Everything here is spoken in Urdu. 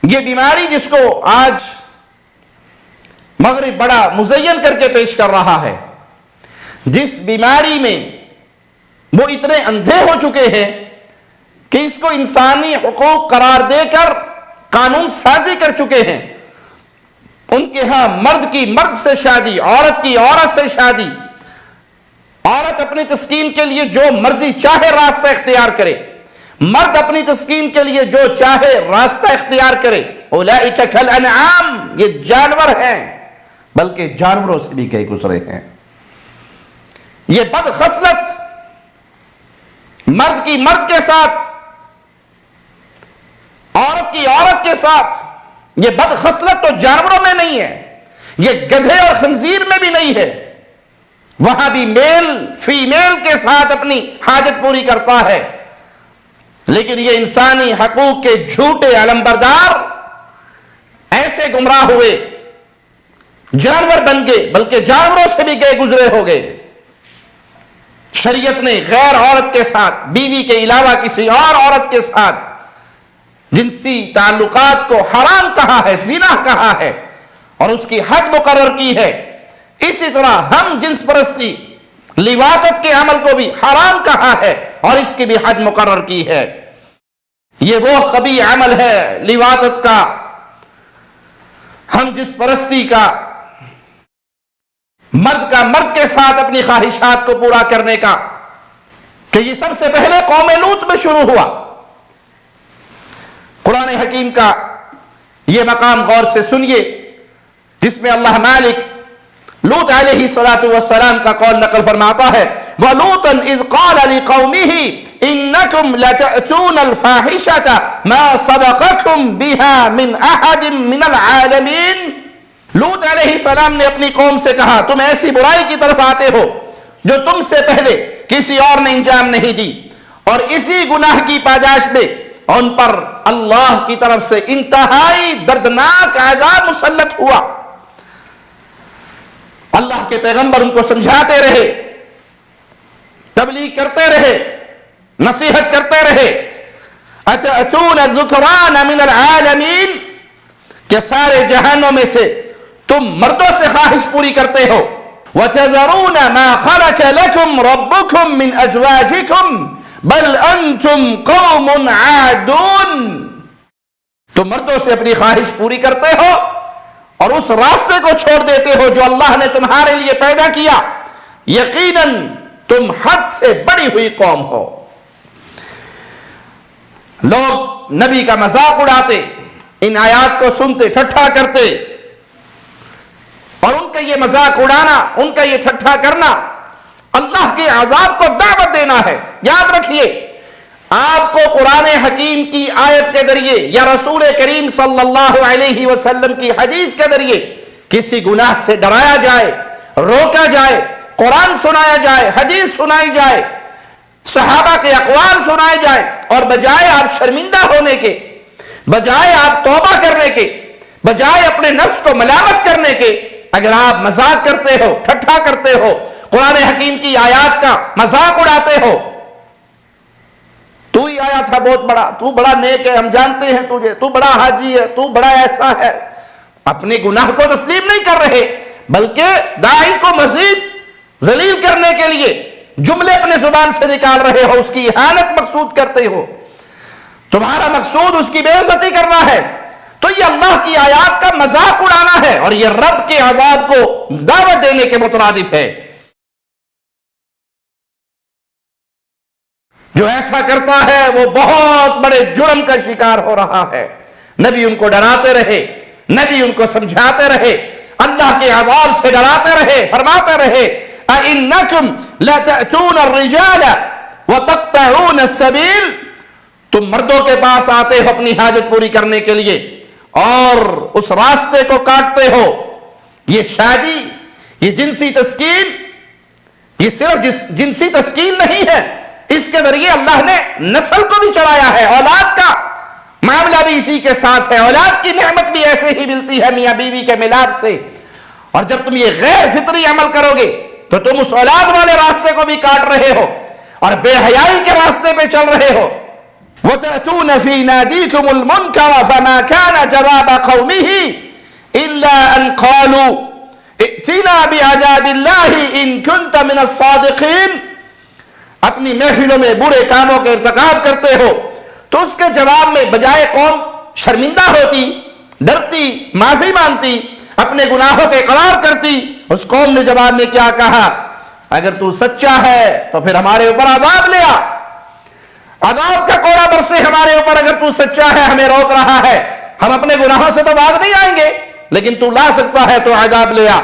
یہ بیماری جس کو آج مغرب بڑا مزین کر کے پیش کر رہا ہے، جس بیماری میں وہ اتنے اندھے ہو چکے ہیں کہ اس کو انسانی حقوق قرار دے کر قانون سازی کر چکے ہیں. ان کے ہاں مرد کی مرد سے شادی، عورت کی عورت سے شادی، عورت اپنی تسکین کے لیے جو مرضی چاہے راستہ اختیار کرے، مرد اپنی تسکین کے لیے جو چاہے راستہ اختیار کرے. اولئک کالانعام، یہ جانور ہیں بلکہ جانوروں سے بھی کئی گزرے ہیں. یہ بد خصلت مرد کی مرد کے ساتھ، عورت کی عورت کے ساتھ، یہ بد خصلت تو جانوروں میں نہیں ہے، یہ گدھے اور خنزیر میں بھی نہیں ہے. وہاں بھی میل فیمیل کے ساتھ اپنی حاجت پوری کرتا ہے، لیکن یہ انسانی حقوق کے جھوٹے علمبردار ایسے گمراہ ہوئے، جانور بن گئے بلکہ جانوروں سے بھی گئے گزرے ہو گئے. شریعت نے غیر عورت کے ساتھ، بیوی کے علاوہ کسی اور عورت کے ساتھ جنسی تعلقات کو حرام کہا ہے، زنا کہا ہے اور اس کی حد مقرر کی ہے. اسی طرح ہم جنس پرستی، لواطت کے عمل کو بھی حرام کہا ہے اور اس کی بھی حد مقرر کی ہے. یہ وہ قبیح عمل ہے لواطت کا، ہم جنس پرستی کا، مرد کا مرد کے ساتھ اپنی خواہشات کو پورا کرنے کا، کہ یہ سب سے پہلے قوم لوط میں شروع ہوا. قرآن حکیم کا یہ مقام غور سے سنیے جس میں اللہ مالک لوط علیہ السلام کا قول نقل فرماتا ہے: وَلُوطًا إِذْ قَالَ لِقَوْمِهِ إِنَّكُمْ لَتَأْتُونَ الْفَاحِشَةَ مَا سَبَقَكُمْ بِهَا مِنْ أَحَدٍ مِنَ الْعَالَمِينَ. لوط علیہ السلام نے اپنی قوم سے کہا تم ایسی برائی کی طرف آتے ہو جو تم سے پہلے کسی اور نے انجام نہیں دی، اور اسی گناہ کی پاداش میں ان پر اللہ کی طرف سے انتہائی دردناک عذاب مسلط ہوا. اللہ کے پیغمبر ان کو سمجھاتے رہے، تبلیغ کرتے رہے، نصیحت کرتے رہے. اتأتون الذکران من العالمین، کہ سارے جہانوں میں سے تم مردوں سے خواہش پوری کرتے ہو. وتذرون ما خلق لكم ربكم من ازواجكم بل انتم قوم عادون. تم مردوں سے اپنی خواہش پوری کرتے ہو اور اس راستے کو چھوڑ دیتے ہو جو اللہ نے تمہارے لیے پیدا کیا. یقیناً تم حد سے بڑی ہوئی قوم ہو. لوگ نبی کا مذاق اڑاتے، ان آیات کو سنتے ٹھٹھا کرتے، اور ان کا یہ مذاق اڑانا، ان کا یہ ٹھٹھا کرنا اللہ کے عذاب کو دعوت دینا ہے. یاد رکھیے، آپ کو قرآن حکیم کی آیت کے ذریعے یا رسول کریم صلی اللہ علیہ وسلم کی حدیث کے ذریعے کسی گناہ سے ڈرایا جائے، روکا جائے، قرآن سنایا جائے، حدیث سنائی جائے، صحابہ کے اقوال سنائے جائے، اور بجائے آپ شرمندہ ہونے کے، بجائے آپ توبہ کرنے کے، بجائے اپنے نفس کو ملامت کرنے کے، اگر آپ مذاق کرتے ہو، ٹھٹھا کرتے ہو، قرآن حکیم کی آیات کا مذاق اڑاتے ہو، تو ہی آیا تھا بہت بڑا، تو بڑا نیک ہے، ہم جانتے ہیں تجھے، تو بڑا حاجی ہے، تو بڑا ایسا ہے، اپنے گناہ کو تسلیم نہیں کر رہے بلکہ داعی کو مزید ذلیل کرنے کے لیے جملے اپنے زبان سے نکال رہے ہو، اس کی اہانت مقصود کرتے ہو، تمہارا مقصود اس کی بے عزتی کرنا ہے. تو یہ اللہ کی آیات کا مذاق اڑانا ہے اور یہ رب کے عذاب کو دعوت دینے کے مترادف ہے. جو ایسا کرتا ہے وہ بہت بڑے جرم کا شکار ہو رہا ہے. نبی ان کو ڈراتے رہے، نبی ان کو سمجھاتے رہے، اللہ کے عذاب سے ڈراتے رہے، فرماتے رہے اَإِنَّكُمْ لَتَأْتُونَ الرِّجَالَ وَتَقْطَعُونَ السَّبِيلَ. تم مردوں کے پاس آتے ہو اپنی حاجت پوری کرنے کے لیے اور اس راستے کو کاٹتے ہو. یہ شادی، یہ جنسی تسکین، یہ صرف جنسی تسکین نہیں ہے، اس کے ذریعے اللہ نے نسل کو بھی چڑھایا ہے. اولاد کا معاملہ بھی اسی کے ساتھ ہے، اولاد کی نعمت بھی ایسے ہی ملتی ہے میاں بیوی کے ملاپ سے. اور جب تم یہ غیر فطری عمل کرو گے تو تم اس اولاد والے راستے کو بھی کاٹ رہے ہو اور بے حیائی کے راستے پہ چل رہے ہو. وَتَأْتُونَ فِي نَادِيكُمُ الْمُنْكَرَ فَمَا كَانَ جواب قومه الا ان قالوا ائتنا بعذاب الله ان كنت من الصادقين. اپنی محفلوں میں برے کاموں کے ارتکاب کرتے ہو تو اس کے جواب میں بجائے قوم شرمندہ ہوتی، ڈرتی، معافی مانگتی، اپنے گناہوں کے اقرار کرتی، اس قوم نے جواب میں کیا کہا؟ اگر تو سچا ہے تو پھر ہمارے اوپر عذاب لے آ، عذاب کا کوڑا برسے ہمارے اوپر. اگر تو سچا ہے، ہمیں روک رہا ہے، ہم اپنے گناہوں سے تو باز نہیں آئیں گے، لیکن تو لا سکتا ہے تو عذاب لے آ.